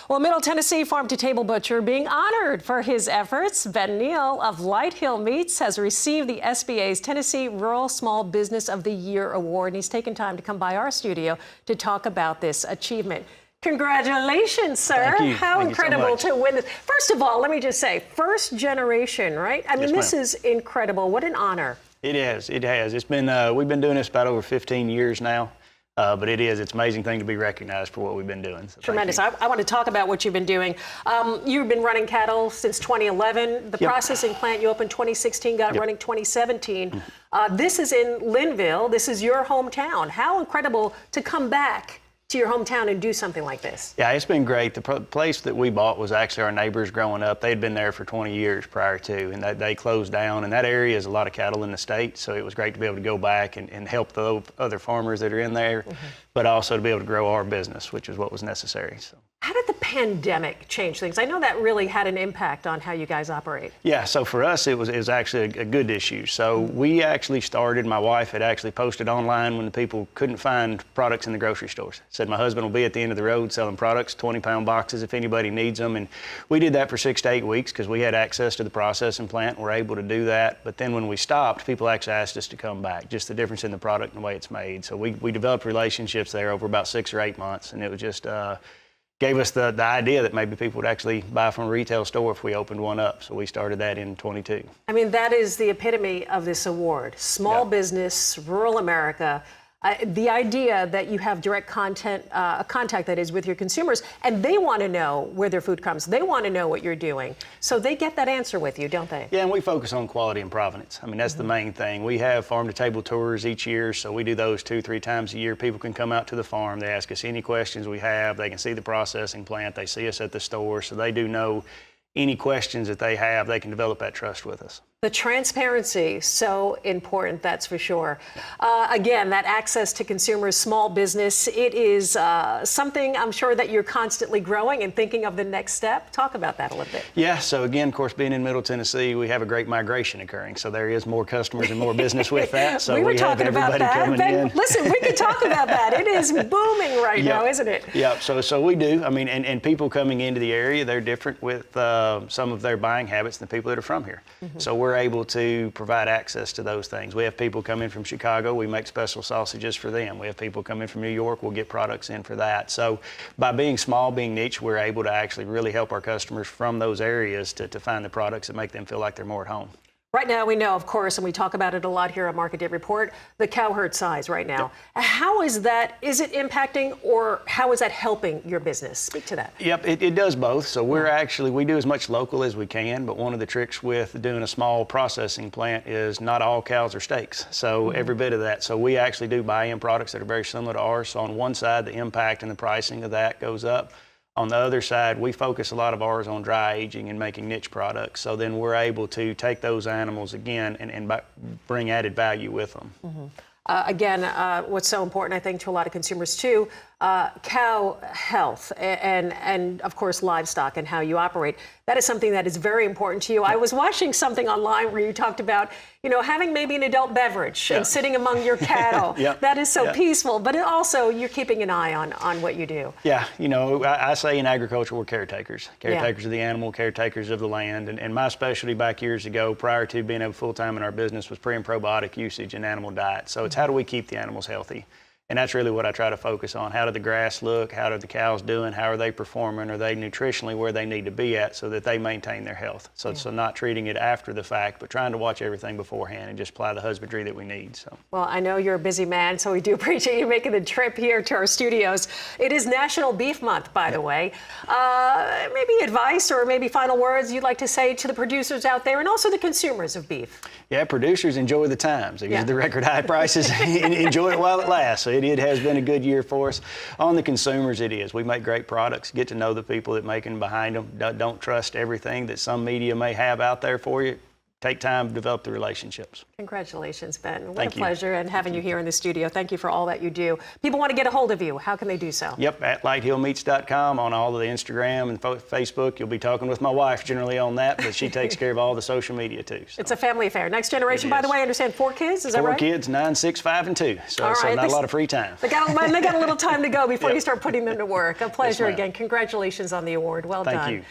Well, Middle Tennessee farm-to-table butcher being honored for his efforts. Ben Neale of Light Hill Meats has received the SBA's Tennessee Rural Small Business of the Year Award, and he's taken time to come by our studio to talk about this achievement. Congratulations, sir. Thank you. How Thank incredible you so to win this. First of all, let me just say, first generation, right? I mean, this is incredible. What an honor. It is. It has. It's been, we've been doing this about over 15 years now. But it's an amazing thing to be recognized for what we've been doing. So tremendous. I want to talk about what you've been doing. You've been running cattle since 2011. The processing plant you opened 2016, got running 2017. This is in Linville. This is your hometown. How incredible to come back to your hometown and do something like this. Yeah, it's been great. The place that we bought was actually our neighbors growing up. They'd been there for 20 years prior to, and they closed down. And that area is a lot of cattle in the state, so it was great to be able to go back and help the other farmers that are in there, but also to be able to grow our business, which is what was necessary. So. How did the pandemic change things? I know that really had an impact on how you guys operate. Yeah, so for us, it was actually a good issue. So we actually started, my wife had actually posted online when the people couldn't find products in the grocery stores. Said my husband will be at the end of the road selling products, 20-pound boxes if anybody needs them. And we did that for 6 to 8 weeks because we had access to the processing plant and were able to do that. But then when we stopped, people actually asked us to come back, just the difference in the product and the way it's made. So we developed relationships there over about 6 or 8 months, and it was just, gave us the idea that maybe people would actually buy from a retail store if we opened one up. So we started that in 22. I mean, that is the epitome of this award. Small business, rural America. The idea that you have direct contact that is with your consumers, and they want to know where their food comes. They want to know what you're doing. So they get that answer with you, don't they? Yeah, and we focus on quality and provenance. I mean, that's the main thing. We have farm-to-table tours each year, so we do those 2-3 times a year. People can come out to the farm. They ask us any questions we have. They can see the processing plant. They see us at the store, so they do know any questions that they have. They can develop that trust with us. The transparency, so important, that's for sure. Again, that access to consumers, small business, it is something I'm sure that you're constantly growing and thinking of the next step. Talk about that a little bit. Yeah, so again, of course, being in Middle Tennessee, we have a great migration occurring. So there is more customers and more business with that. So we were talking have about everybody that. coming in. Listen, we can talk about that. It is booming right now, isn't it? Yeah, so we do. I mean, and people coming into the area, they're different with some of their buying habits than the people that are from here. So we're able to provide access to those things. We have people come in from Chicago, we make special sausages for them. We have people come in from New York, we'll get products in for that. So by being small, being niche, we're able to actually really help our customers from those areas to find the products that make them feel like they're more at home. Right now, we know, of course, and we talk about it a lot here on Market Day Report, the cow herd size right now. Yep. How is that, is it impacting, or how is that helping your business? Speak to that. Yep, it does both. So we do as much local as we can, but one of the tricks with doing a small processing plant is not all cows are steaks. So every bit of that. So we actually do buy in products that are very similar to ours. So on one side, the impact and the pricing of that goes up. On the other side, we focus a lot of ours on dry aging and making niche products. So then we're able to take those animals again and bring added value with them. Again, what's so important, I think, to a lot of consumers too, cow health and of course livestock and how you operate. That is something that is very important to you. I was watching something online where you talked about, you know, having maybe an adult beverage and sitting among your cattle. That is so peaceful, but also you're keeping an eye on what you do. Yeah, you know, I say in agriculture we're caretakers. Caretakers of the animal, caretakers of the land. And my specialty back years ago, prior to being able full-time in our business, was pre and probiotic usage in animal diet. So it's how do we keep the animals healthy? And that's really what I try to focus on. How do the grass look? How are the cows doing? How are they performing? Are they nutritionally where they need to be at so that they maintain their health? So, so not treating it after the fact, but trying to watch everything beforehand and just apply the husbandry that we need. So. Well, I know you're a busy man, so we do appreciate you making the trip here to our studios. It is National Beef Month, by the way. Maybe advice or maybe final words you'd like to say to the producers out there and also the consumers of beef? Yeah, producers, enjoy the times. They get the record high prices and enjoy it while it lasts. So it has been a good year for us. On the consumers, it is. We make great products. Get to know the people that make them behind them. Don't trust everything that some media may have out there for you. take time to develop the relationships. Congratulations, Ben. What Thank a you. pleasure and having you here in the studio. Thank you for all that you do. People want to get a hold of you. How can they do so? Yep, at lighthillmeats.com on all of the Instagram and Facebook. You'll be talking with my wife generally on that, but she takes care of all the social media too. So. It's a family affair. Next generation, by the way, I understand 4 kids. Is that right? 4 kids, 9, 6, 5, and 2. So, All right. not a lot of free time. They got a little time to go before you start putting them to work. A pleasure ma'am. again. Congratulations on the award. Well done. Thank you.